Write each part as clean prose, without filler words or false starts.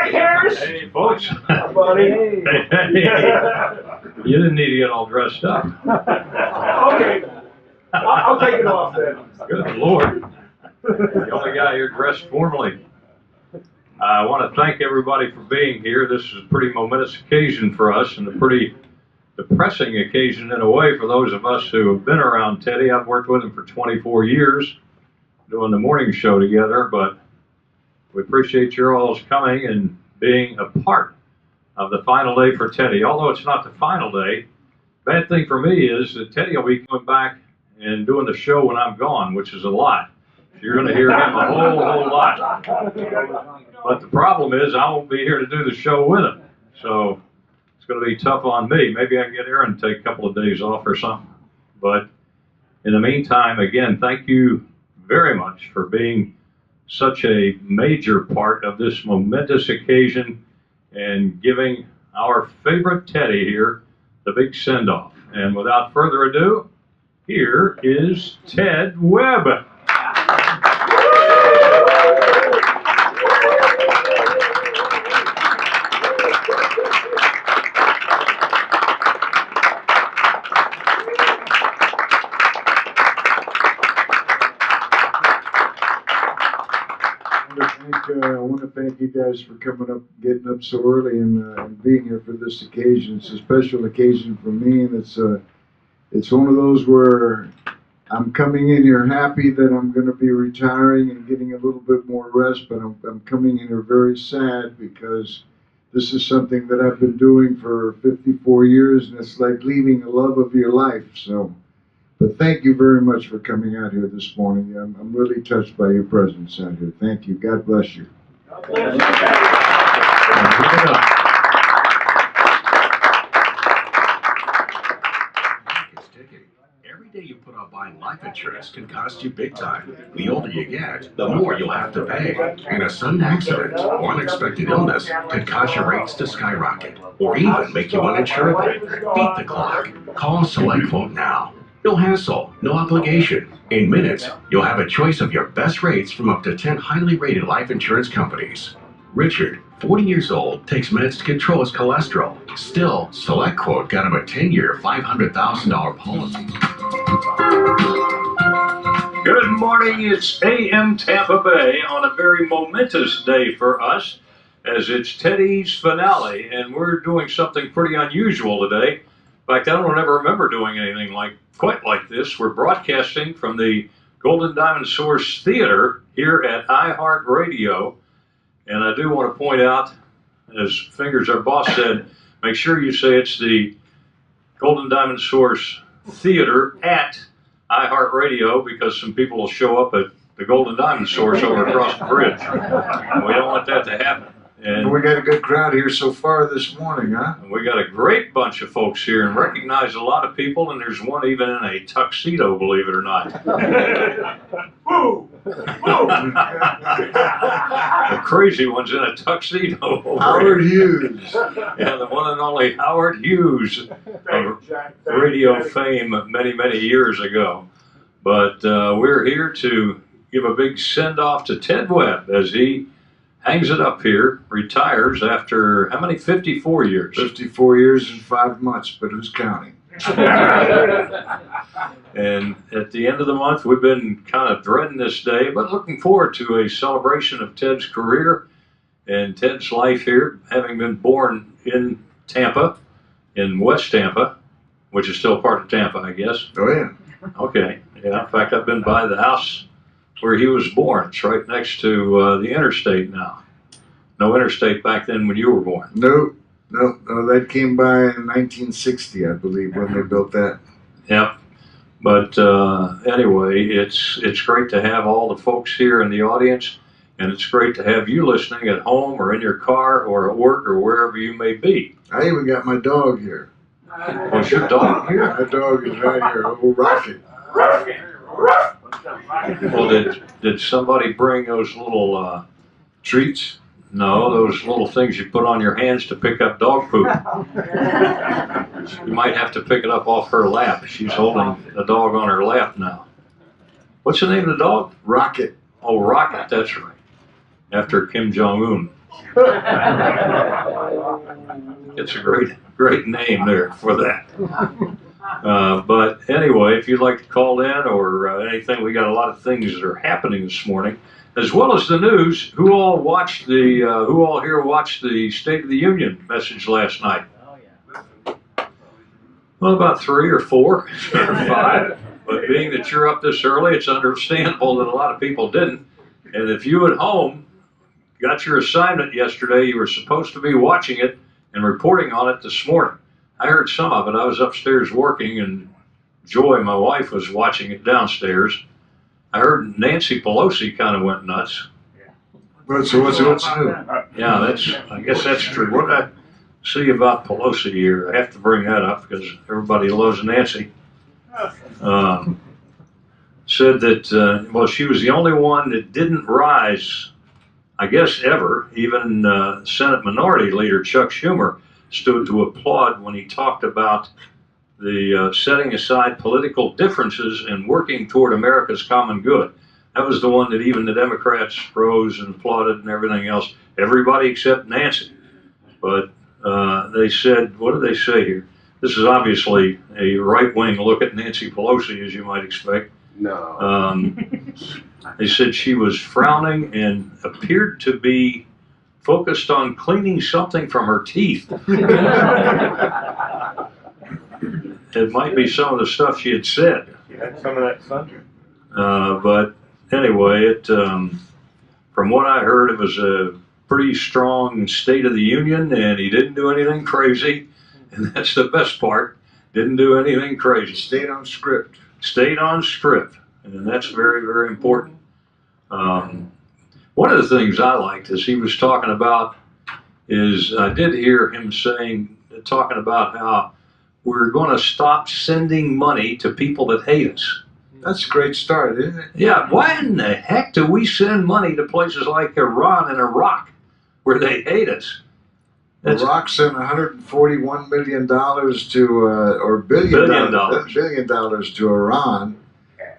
Jack Harris. Hey, folks. Buddy. Hey. You didn't need to get all dressed up. Okay. I'll take it off then. Good Lord. The only guy here dressed formally. I want to thank everybody for being here. This is a pretty momentous occasion for us and a pretty depressing occasion in a way for those of us who have been around Teddy. I've worked with him for 24 years doing the morning show together, but we appreciate your all's coming and being a part of the final day for Teddy. Although it's not the final day, bad thing for me is that Teddy will be coming back and doing the show when I'm gone, which is a lot. You're going to hear him a whole lot. But the problem is I won't be here to do the show with him. So it's going to be tough on me. Maybe I can get Aaron to take a couple of days off or something. But in the meantime, again, thank you very much for being such a major part of this momentous occasion and giving our favorite Teddy here the big send-off. And without further ado, here is Ted Webb. I want to thank you guys for coming up, getting up so early, and being here for this occasion. It's a special occasion for me, and it's one of those where I'm coming in here happy that I'm going to be retiring and getting a little bit more rest, but I'm coming in here very sad because this is something that I've been doing for 54 years, and it's like leaving the love of your life. So. But thank you very much for coming out here this morning. I'm really touched by your presence out here. Thank you. God bless you. God bless you. Every day you put off buying life insurance can cost you big time. The older you get, the more you'll have to pay. And a sudden accident or unexpected illness could cause your rates to skyrocket or even make you uninsurable. Beat the clock. Call Select Quote now. No hassle, no obligation. In minutes, you'll have a choice of your best rates from up to 10 highly rated life insurance companies. Richard, 40 years old, takes minutes to control his cholesterol. Still, Select Quote got him a 10-year, $500,000 policy. Good morning, it's AM Tampa Bay on a very momentous day for us as it's Teddy's finale, and we're doing something pretty unusual today. In fact, I don't ever remember doing anything quite like this. We're broadcasting from the Golden Diamond Source Theater here at iHeartRadio. And I do want to point out, as Fingers, our boss, said, make sure you say it's the Golden Diamond Source Theater at iHeartRadio, because some people will show up at the Golden Diamond Source over across the bridge. And we don't want that to happen. And we got a good crowd here so far this morning, huh? We got a great bunch of folks here and recognize a lot of people, and there's one even in a tuxedo, believe it or not. Woo! Woo! The crazy one's in a tuxedo. Howard Hughes. Yeah, the one and only Howard Hughes of radio fame many, many years ago. But we're here to give a big send-off to Ted Webb as he hangs it up here, retires after, how many, 54 years? 54 years and 5 months, but who's counting? And at the end of the month, we've been kind of dreading this day, but looking forward to a celebration of Ted's career and Ted's life here, having been born in Tampa, in West Tampa, which is still part of Tampa, I guess. Oh, yeah. Okay, yeah, in fact, I've been by the house where he was born. It's right next to the interstate now. No interstate back then when you were born. No, that came by in 1960, I believe, when they built that. Yep. But anyway, it's great to have all the folks here in the audience, and it's great to have you listening at home or in your car or at work or wherever you may be. I even got my dog here. Was your dog here? My dog is right here, old Rocket. Well, did somebody bring those little Treats? No, those little things you put on your hands to pick up dog poop. You might have to pick it up off her lap. She's holding the dog on her lap now. What's the name of the dog? Rocket. Oh, Rocket, that's right. After Kim Jong-un. It's a great name there for that. But anyway, if you'd like to call in or anything, we got a lot of things that are happening this morning, as well as the news. Who all here watched the State of the Union message last night? Well, about 3 or 4 or 5. But being that you're up this early, it's understandable that a lot of people didn't. And if you at home got your assignment yesterday, you were supposed to be watching it and reporting on it this morning. I heard some of it. I was upstairs working, and Joy, my wife, was watching it downstairs. I heard Nancy Pelosi kind of went nuts. What's new? Yeah, I guess that's true. What did I see about Pelosi here? I have to bring that up because everybody loves Nancy. Said that, well, she was the only one that didn't rise, I guess, ever. Even Senate Minority Leader Chuck Schumer stood to applaud when he talked about the setting aside political differences and working toward America's common good. That was the one that even the Democrats rose and applauded and everything else. Everybody except Nancy. But they said, what did they say here? This is obviously a right-wing look at Nancy Pelosi, as you might expect. No. They said she was frowning and appeared to be focused on cleaning something from her teeth. It might be some of the stuff she had said. You had some of that thunder. But anyway, from what I heard, it was a pretty strong State of the Union, and he didn't do anything crazy. And that's the best part. Didn't do anything crazy. Stayed on script. Stayed on script. And that's very, very important. One of the things I liked as he was talking about is I did hear him talking about how we're going to stop sending money to people that hate us. That's a great start, isn't it? Yeah, why in the heck do we send money to places like Iran and Iraq where they hate us? Iraq sent $141 million or billion dollars to Iran,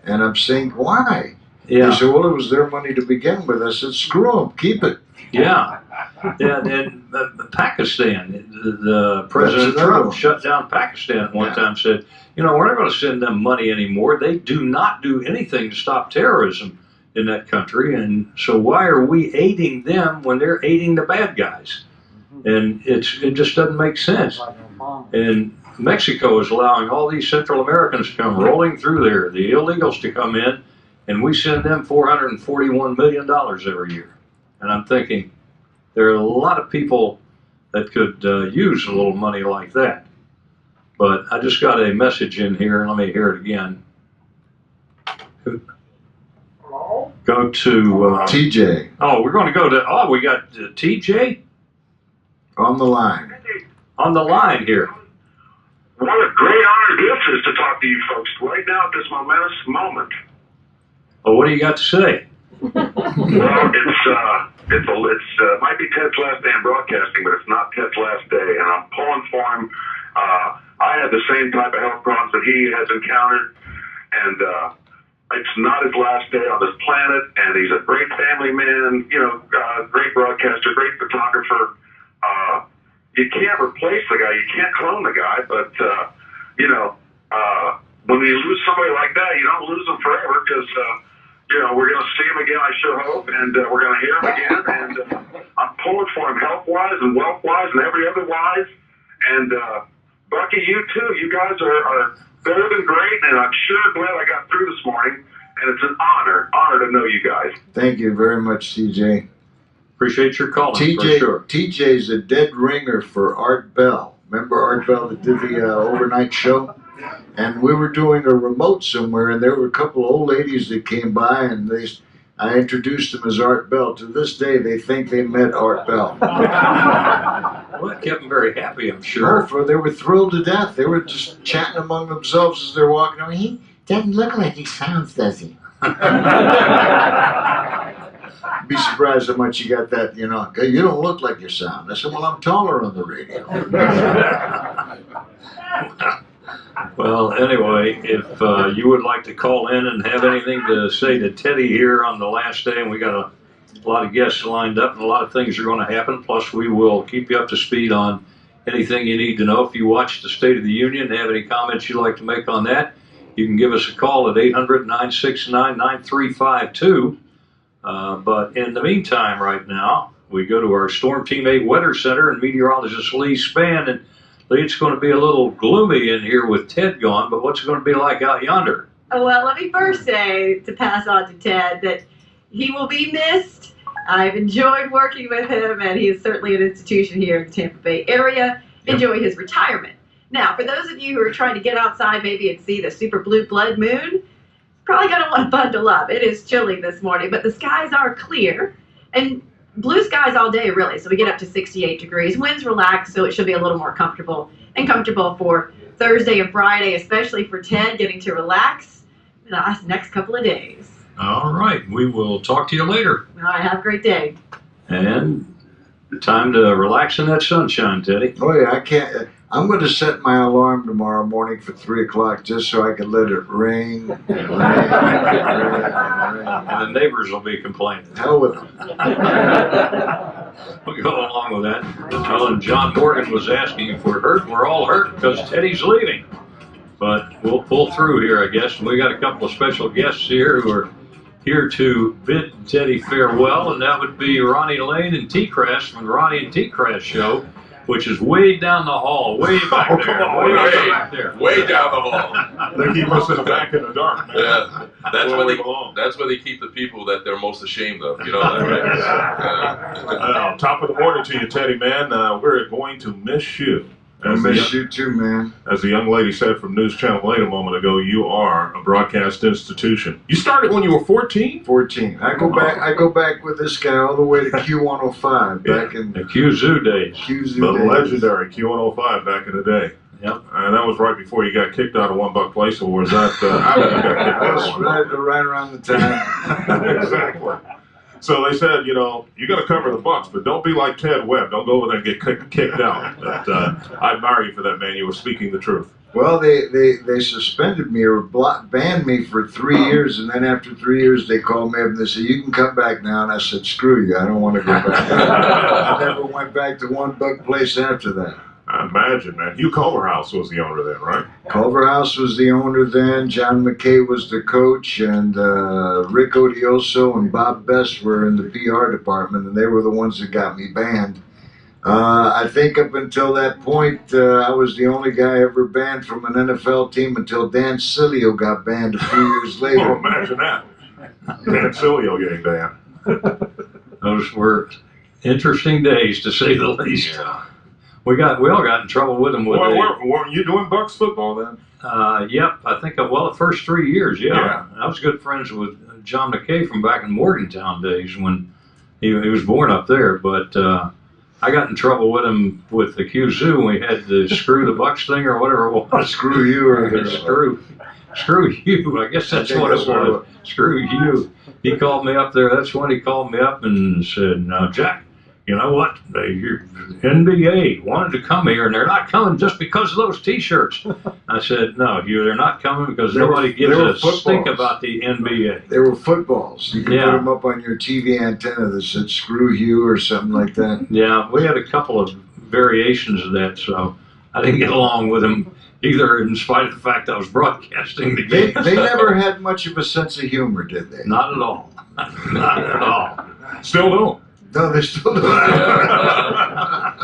and I'm saying, why? Yeah. They said, well, it was their money to begin with. I said, screw them, keep it. Yeah. And Pakistan, the President Trump shut down Pakistan at one time, said, we're not going to send them money anymore. They do not do anything to stop terrorism in that country. And so why are we aiding them when they're aiding the bad guys? And it just doesn't make sense. And Mexico is allowing all these Central Americans to come rolling through there, the illegals to come in, and we send them $441 million every year. And I'm thinking, there are a lot of people that could use a little money like that. But I just got a message in here, and let me hear it again. Go to... TJ. Oh, we're going to go to... we got TJ? On the line. On the line here. What a great honor this is to talk to you folks right now at this momentous moment. Well, what do you got to say? Well, it might be Ted's last day in broadcasting, but it's not Ted's last day, and I'm pulling for him. I had the same type of health problems that he has encountered, and it's not his last day on this planet, and he's a great family man, great broadcaster, great photographer. You can't replace the guy, you can't clone the guy, but, when you lose somebody like that, you don't lose them forever, because, we're going to see him again, I sure hope, and we're going to hear him again, and I'm pulling for him health-wise and wealth-wise and every other wise, and Bucky, you too, you guys are better than great, and I'm sure glad I got through this morning, and it's an honor to know you guys. Thank you very much, TJ. Appreciate your calling, TJ, for sure. TJ's a dead ringer for Art Bell. Remember Art Bell that did the overnight show? And we were doing a remote somewhere, and there were a couple of old ladies that came by, and I introduced them as Art Bell. To this day, they think they met Art Bell. Well, that kept them very happy, I'm sure. Oh, they were thrilled to death. They were just chatting among themselves as they're walking. I mean, he doesn't look like he sounds, does he? Be surprised how much you got that, you don't look like you sound. I said, well, I'm taller on the radio. Well, anyway, if you would like to call in and have anything to say to Teddy here on the last day, and we got a lot of guests lined up, and a lot of things are going to happen. Plus, we will keep you up to speed on anything you need to know. If you watch the State of the Union and have any comments you'd like to make on that, you can give us a call at 800-969-9352. But in the meantime, right now, we go to our Storm Team 8 Weather Center and meteorologist Lee Spann. And Lee, it's going to be a little gloomy in here with Ted gone, but what's it going to be like out yonder? Oh, well, let me first say, to pass on to Ted, that he will be missed. I've enjoyed working with him, and he is certainly an institution here in the Tampa Bay area. Enjoy his retirement. Now, for those of you who are trying to get outside maybe and see the super blue blood moon, probably going to want to bundle up. It is chilly this morning, but the skies are clear, and blue skies all day, really. So we get up to 68 degrees. Winds relax, so it should be a little more comfortable, and comfortable for Thursday and Friday, especially for Ted getting to relax the next couple of days. All right. We will talk to you later. All right, have a great day. And time to relax in that sunshine, Teddy. Oh yeah, I can't. I'm going to set my alarm tomorrow morning for 3 o'clock just so I can let it rain and rain and rain and rain. And the neighbors will be complaining. Hell with them. We'll go along with that. Well, and John Morgan was asking if we're hurt. We're all hurt because Teddy's leaving. But we'll pull through here, I guess. And we got a couple of special guests here who are here to bid Teddy farewell, and that would be Ronnie Lane and T-Crash from the Ronnie and T-Crash show, which is way down the hall, way back there. Come on, way way back there. Way down the hall. They keep us in the back in the dark, man. Yeah, that's Where where we they belong. that's where they keep the people that they're most ashamed of. You know that, right? Top of the morning to you, Teddy, man. We're going to miss you. I miss you too, man. As the young lady said from News Channel 8 a moment ago, you are a broadcast institution. You started when you were 14? 14. I go back with this guy all the way to Q105 back in The Q-Zoo days. QZ The days. legendary Q105 back in the day. Yep. And that was right before you got kicked out of One Buck Place, or was that after you got kicked That was out? right around the time. Exactly. So they said, you know, you got to cover the Bucks, but don't be like Ted Webb. Don't go over there and get kicked out. But I admire you for that, man. You were speaking the truth. Well, they suspended me or banned me for 3 years, and then after 3 years, they called me up and they said, "You can come back now." And I said, "Screw you, I don't want to go back." I never went back to One Buck Place after that. I imagine, man. Hugh Culverhouse was the owner then, right? Culverhouse was the owner then. John McKay was the coach, and Rick Odioso and Bob Best were in the PR department, and they were the ones that got me banned. I think up until that point, I was the only guy ever banned from an NFL team until Dan Cilio got banned a few years Oh, later. imagine that. Dan Cilio getting banned. Those were interesting days, to say the least. Yeah. We all got in trouble with them. Weren't you doing Bucks football then? Yep, I think, the first 3 years, Yeah. I was good friends with John McKay from back in Morgantown days when he was born up there. But I got in trouble with him with the Q-Zoo, and we had the screw the Bucks thing or whatever it was. Screw you or Screw you. I guess that's what it was. Screw you. He called me up there. That's when he called me up and said, "Now, Jack, you know what? The NBA wanted to come here, and they're not coming just because of those T-shirts." I said, "No, they're not coming because nobody gives a stink about the NBA." They were footballs. You could Yeah. put them up on your TV antenna that said "Screw you" or something like that. Yeah, we had a couple of variations of that, so I didn't get along with them either, in spite of the fact I was broadcasting the They game. never had much of a sense of humor, did they? Not at all. Not at all. Still don't. No, they still don't.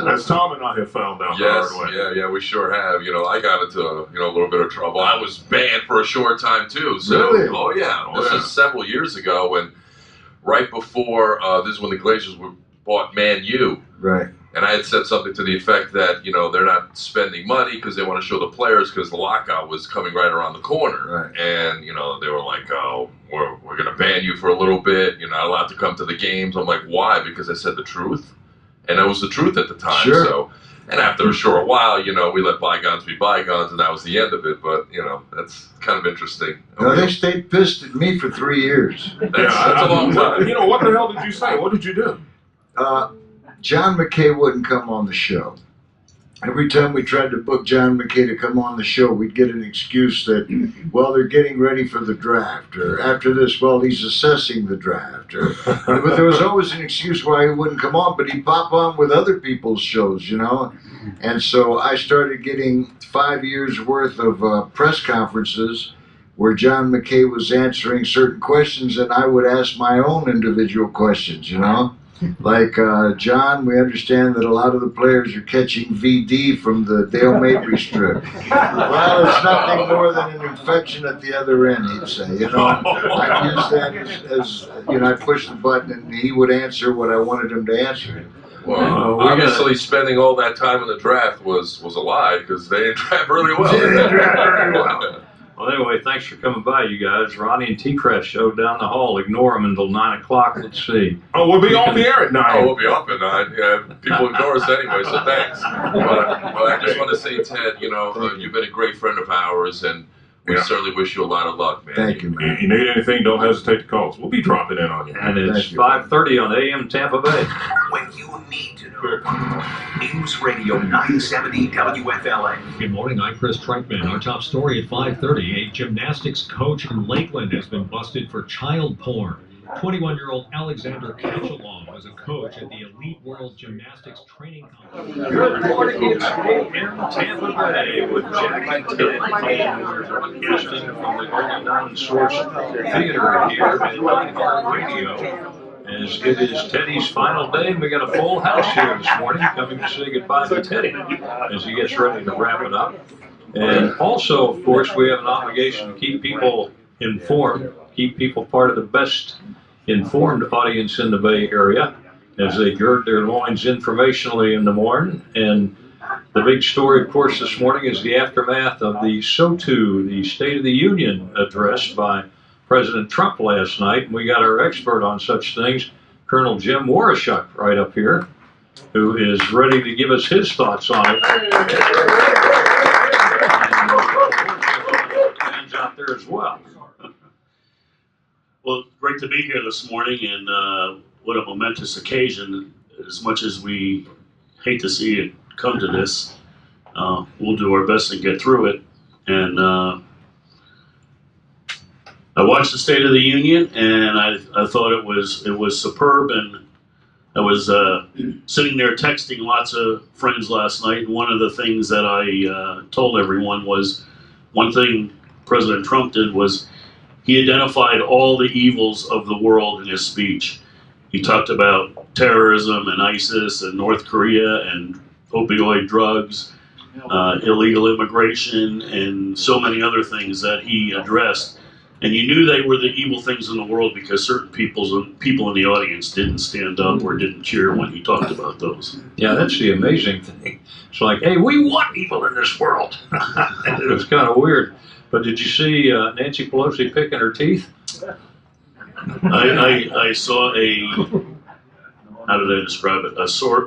As Tom and I have found out the Yes, hard way. yeah, we sure have. You know, I got into a little bit of trouble. I was banned for a short time too. So, Really? oh yeah, this yeah. is several years ago when, right before this is when the Glaciers bought Man U. Right. And I had said something to the effect that, they're not spending money because they want to show the players because the lockout was coming right around the corner. Right. And, they were like, "Oh, we're going to ban you for a little bit. You're not allowed to come to the games." I'm like, "Why?" Because I said the truth. And that was the truth at the time. Sure. So, and after a short while, we let bygones be bygones, and that was the end of it. But, that's kind of interesting. No, they stayed pissed at me for 3 years. That's a long time. You know, what the hell did you say? What did you do? John McKay wouldn't come on the show. every time we tried to book John McKay to come on the show, we'd get an excuse that, well, they're getting ready for the draft, or after this, well, he's assessing the draft, or but there was always an excuse why he wouldn't come on, but he'd pop on with other people's shows, you know. And so I started getting 5 years worth of press conferences where John McKay was answering certain questions, and I would ask my own individual questions, you know. Like, John, we understand that a lot of the players are catching VD from the Dale Mabry strip. Well, it's nothing more than an infection at the other end, he'd say. You know, I'd use that as you know, I'd push the button and he would answer what I wanted him to answer. Well, obviously spending all that time in the draft was a lie, because they didn't draft really well. They didn't draft very well. Well, anyway, thanks for coming by, you guys. Ronnie and T-Crest showed down the hall. Ignore them until 9 o'clock. Let's see. Oh, we'll be off the air at 9. Oh, we'll be off at 9. Yeah, people ignore us anyway, so thanks. But I just want to say, Ted, you know, you've been a great friend of ours, and we certainly wish you a lot of luck, man. Thank you, man. If you need anything, don't hesitate to call us. We'll be dropping in on you. And it's 5:30 on AM Tampa Bay. When you need to know. News Radio 970 WFLA. Good morning, I'm Chris Trenkman. Our top story at 5:30, a gymnastics coach in Lakeland has been busted for child porn. 21-year-old Alexander Catchalong was a coach at the Elite World Gymnastics Training Complex. Good morning, it's AM Tampa Bay with Jack and Ted. We're broadcasting from the Golden Dawn Source Theater here at iHeart Radio. As it is Teddy's final day, and we got a full house here this morning coming to say goodbye to Teddy as he gets ready to wrap it up. And also, of course, we have an obligation to keep people informed, keep people part of the best informed audience in the Bay Area as they gird their loins informationally in the morning. And the big story, of course, this morning is the aftermath of the SOTU, the State of the Union address by President Trump last night. And we got our expert on such things, Colonel Jim Warashuk, right up here, who is ready to give us his thoughts on it. And out there as well. Well, great to be here this morning, and what a momentous occasion. As much as we hate to see it come to this, we'll do our best and get through it. And I watched the State of the Union, and I thought it was superb. And I was sitting there texting lots of friends last night, and one of the things that I told everyone was, one thing President Trump did was he identified all the evils of the world in his speech. He talked about terrorism and ISIS and North Korea and opioid drugs, illegal immigration, and so many other things that he addressed. And you knew they were the evil things in the world because certain people in the audience didn't stand up or didn't cheer when he talked about those. Yeah, that's the amazing thing. It's like, hey, we want evil in this world. It was kind of weird. But did you see Nancy Pelosi picking her teeth? I saw how did I describe it? A sour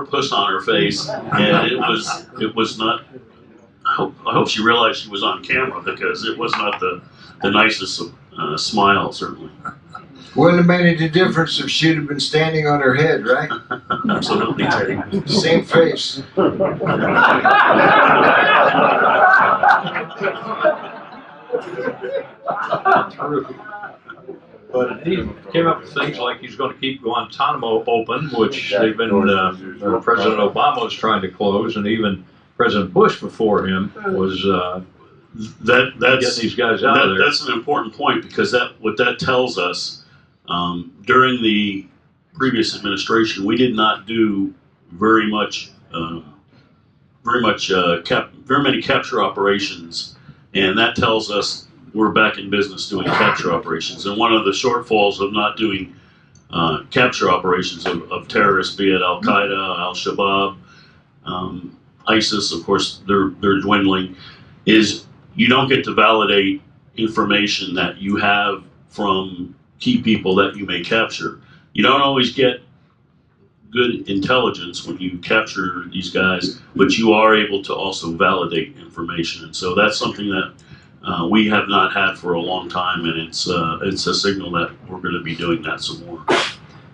puss on her face, and it was not. I hope she realized she was on camera, because it was not the nicest smile, certainly. Wouldn't have made any difference if she'd have been standing on her head, right? Absolutely, Teddy. Same face. But he came up with things like he's going to keep Guantanamo open, which they've been, President Obama was trying to close, and even President Bush before him was getting these guys out of there. That's an important point, because what that tells us, during the previous administration, we did not do very many capture operations, and that tells us we're back in business doing capture operations. And one of the shortfalls of not doing capture operations of terrorists, be it Al Qaeda, Al Shabaab, ISIS, of course, they're dwindling, is you don't get to validate information that you have from key people that you may capture. You don't always get good intelligence when you capture these guys, but you are able to also validate information. And so that's something that we have not had for a long time, and it's a signal that we're going to be doing that some more.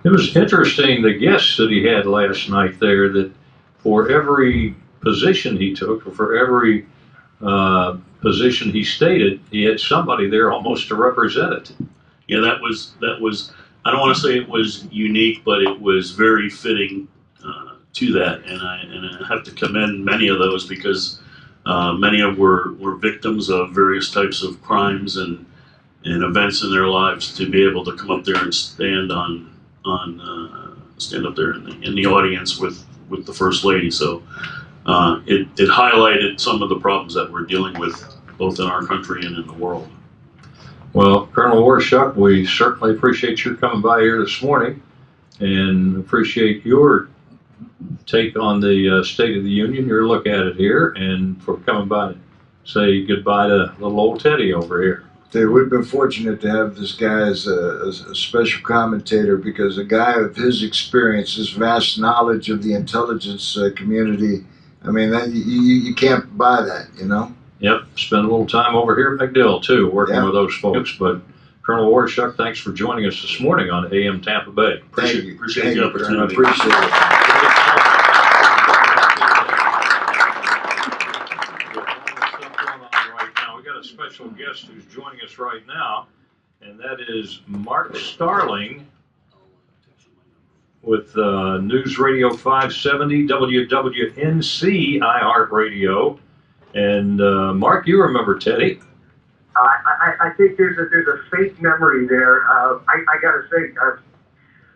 It was interesting, the guests that he had last night there, that for every position he took, or for every position he stated, he had somebody there almost to represent it. Yeah, that was. I don't want to say it was unique, but it was very fitting to that, and I have to commend many of those because many of them were victims of various types of crimes and events in their lives. To be able to come up there and stand up there in the audience with the First Lady, so it highlighted some of the problems that we're dealing with both in our country and in the world. Well, Colonel Warshuck, we certainly appreciate your coming by here this morning and appreciate your take on the State of the Union, your look at it here, and for coming by to say goodbye to little old Teddy over here. We've been fortunate to have this guy as a special commentator because a guy of his experience, his vast knowledge of the intelligence community, I mean, you can't buy that, you know? Yep, spent a little time over here at McDill, too, working with those folks. But Colonel Warshuck, thanks for joining us this morning on AM Tampa Bay. Appreciate Thank the you, opportunity. I appreciate it. We got a special guest who's joining us right now, and that is Mark Starling with News Radio 570 WWNC iHeartRadio. And Mark, you remember Teddy? I think there's a faint memory there. I gotta say,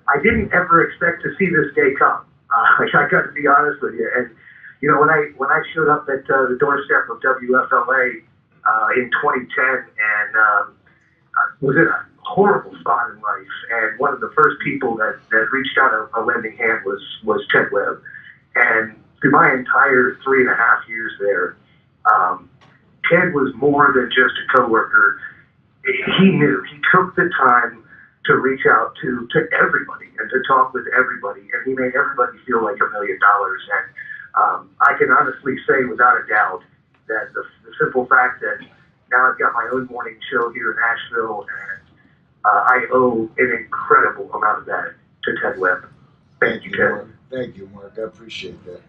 I didn't ever expect to see this day come. I got to be honest with you. And you know, when I showed up at the doorstep of WFLA in 2010, and was in a horrible spot in life, and one of the first people that reached out a lending hand was Ted Webb. And through my entire 3.5 years there, Ted was more than just a coworker. He knew. He took the time to reach out to everybody and to talk with everybody, and he made everybody feel like $1 million. And I can honestly say without a doubt that the simple fact that now I've got my own morning show here in Nashville, and I owe an incredible amount of that to Ted Webb. Thank you, Ted. Thank you, Mark. I appreciate that.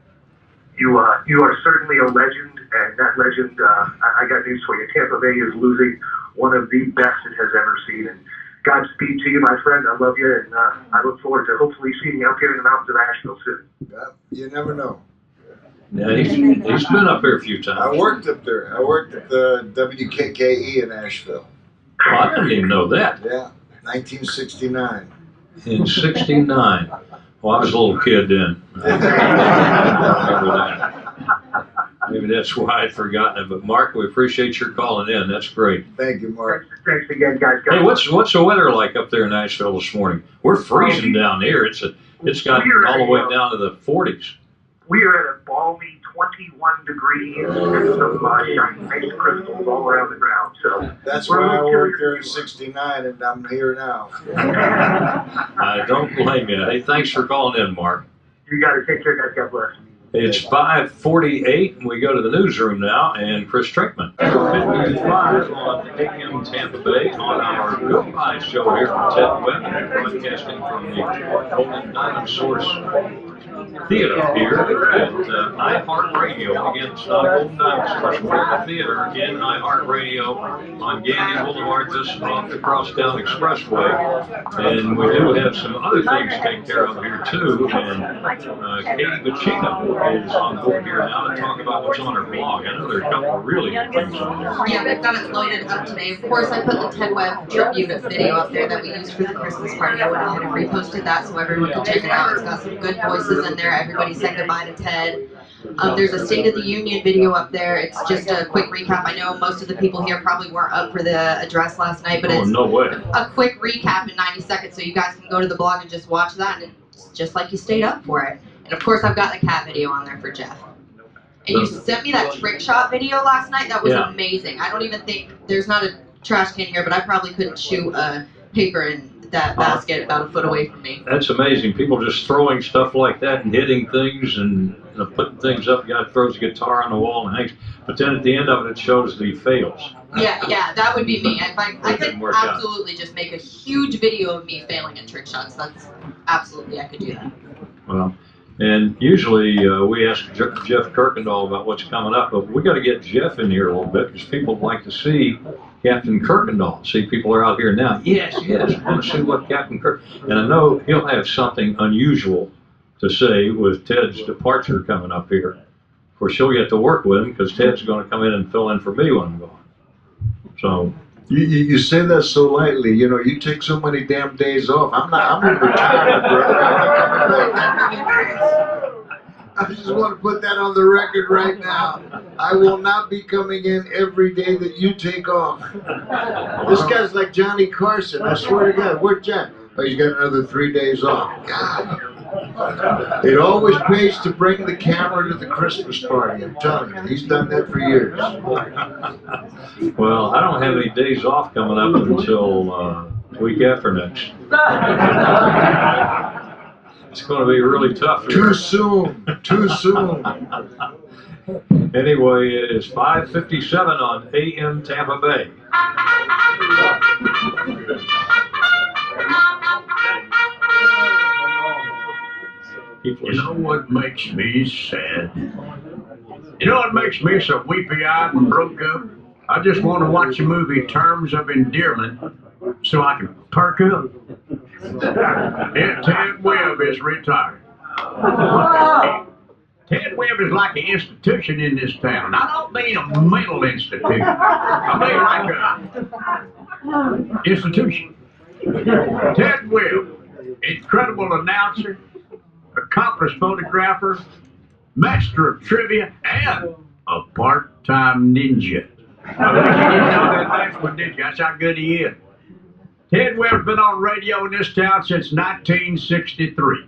You are certainly a legend, and that legend, I got news for you. Tampa Bay is losing one of the best it has ever seen. And Godspeed to you, my friend. I love you, and I look forward to hopefully seeing you up here in the mountains of Asheville soon. You never know. Yeah, he's been up here a few times. I worked up there. I worked at the WKKE in Asheville. Oh, I didn't even know that. Yeah, 1969. In 69. Well, I was a little kid then. I remember that. Maybe that's why I'd forgotten it. But Mark, we appreciate your calling in. That's great. Thank you, Mark. Thanks again, guys. Hey, what's the weather like up there in Nashville this morning? We're freezing down here. It's got all the way down to the 40s. We are at a balmy 21 degrees and some shiny ice crystals all around the ground. So that's why I worked there in '69, and I'm here now. I don't blame you. Hey, thanks for calling in, Mark. You got to take care, guys. God bless. It's 5:48, and we go to the newsroom now, and Chris Trinkman. 55 on AM Tampa Bay on our Goodbye show here from Ted Webb, broadcasting from the Golden Diamond Source Theater here at iHeartRadio. Again, it's not Golden Diamond Source, we're at the theater in iHeartRadio on Gandy Boulevard, just off the Crosstown Expressway. And we do have some other things to take care of here, too, and Katie Bacino is on board here now to talk about what's on her blog. I know there are a couple of really good things on there. Yeah, they've got it loaded up today. Of course, I put the Ted Webb tribute video up there that we used for the Christmas party. I went ahead and reposted that so everyone can check it out. It's got some good voices in there. Everybody said goodbye to Ted. There's a State of the Union video up there. It's just a quick recap. I know most of the people here probably weren't up for the address last night, but it's no way. A quick recap in 90 seconds, so you guys can go to the blog and just watch that, and it's just like you stayed up for it. And of course, I've got the cat video on there for Jeff. And you sent me that trick shot video last night. That was amazing. I don't even think, there's not a trash can here, but I probably couldn't shoot a paper in that basket about a foot away from me. That's amazing. People just throwing stuff like that and hitting things and putting things up. The guy throws a guitar on the wall and hangs. But then at the end of it, it shows that he fails. Yeah, that would be me. I could absolutely just make a huge video of me failing at trick shots. That's absolutely, I could do that. Well, And usually we ask Jeff Kirkendall about what's coming up, but we got to get Jeff in here a little bit because people would like to see Captain Kirkendall. See, people are out here now. Yes, I want to see what Captain Kirk. And I know he'll have something unusual to say with Ted's departure coming up here. Of course, she'll get to work with him because Ted's going to come in and fill in for me when I'm gone. So. You say that so lightly. You know, you take so many damn days off. I'm in retirement, brother. I'm not coming back that many days. I just want to put that on the record right now. I will not be coming in every day that you take off. This guy's like Johnny Carson. I swear to God. Where's Jack? Oh, he's got another 3 days off. God. It always pays to bring the camera to the Christmas party. I'm telling you, he's done that for years. Well, I don't have any days off coming up until week after next. It's going to be really tough. Too soon. Too soon. Anyway, it is 5:57 on AM Tampa Bay. You know what makes me sad? You know what makes me so weepy-eyed and broke up? I just want to watch the movie Terms of Endearment so I can perk up. And Ted Webb is retired. Ted Webb is like an institution in this town. I don't mean a mental institution. I mean like a institution. Ted Webb, incredible announcer, accomplished photographer, master of trivia, and a part-time ninja. I bet you didn't know that last one, did you? That's how good he is. Ted Webb's been on radio in this town since 1963.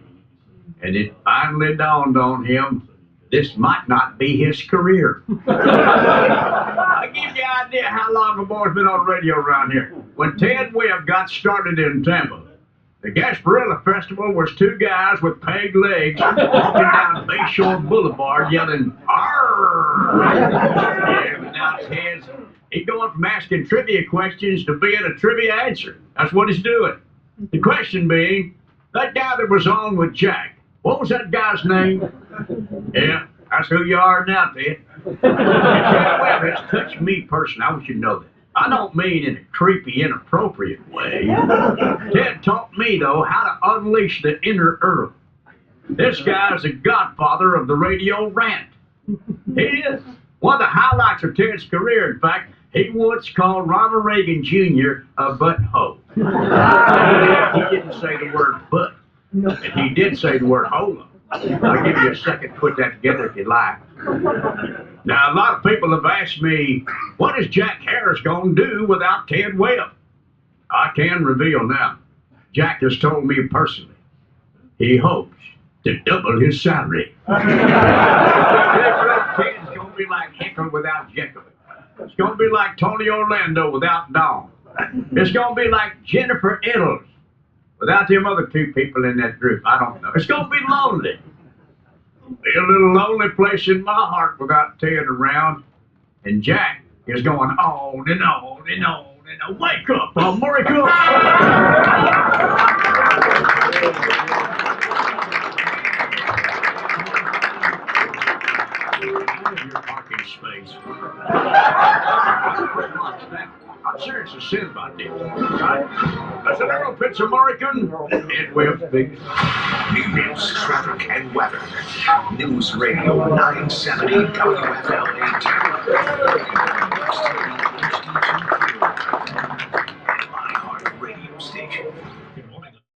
And it finally dawned on him, this might not be his career. I give you an idea how long a boy's been on radio around here. When Ted Webb got started in Tampa, the Gasparilla Festival was two guys with peg legs walking down Bayshore Boulevard yelling, "Arrrr!" Yeah, but now Ted's, he's going from asking trivia questions to being a trivia answer. That's what he's doing. The question being, that guy that was on with Jack, what was that guy's name? Yeah, that's who you are now, Ted. And Ted Webb has touched me personally. I want you to know that. I don't mean in a creepy, inappropriate way. Ted taught me, though, how to unleash the inner Earl. This guy is the godfather of the radio rant. He is. One of the highlights of Ted's career, in fact, he once called Ronald Reagan Jr. a butthole. He didn't say the word butt, and he did say the word hole. I'll give you a second to put that together if you like. Now, a lot of people have asked me, what is Jack Harris going to do without Ted Webb? I can reveal now. Jack has told me personally, he hopes to double his salary. Ted's going to be like Heckle without Jekyll. It's going to be like Tony Orlando without Dawn. It's going to be like Jennifer Eddles without them other two people in that group. I don't know. It's going to be lonely. Be a little lonely place in my heart without Ted around. And Jack is going on and on and on and on. Wake up, America! Your parking space. I'm serious as sin about this. Right? That's an Arrow Pitts American. Ted Webb's big. News, traffic, and weather. News Radio 970 WFLA.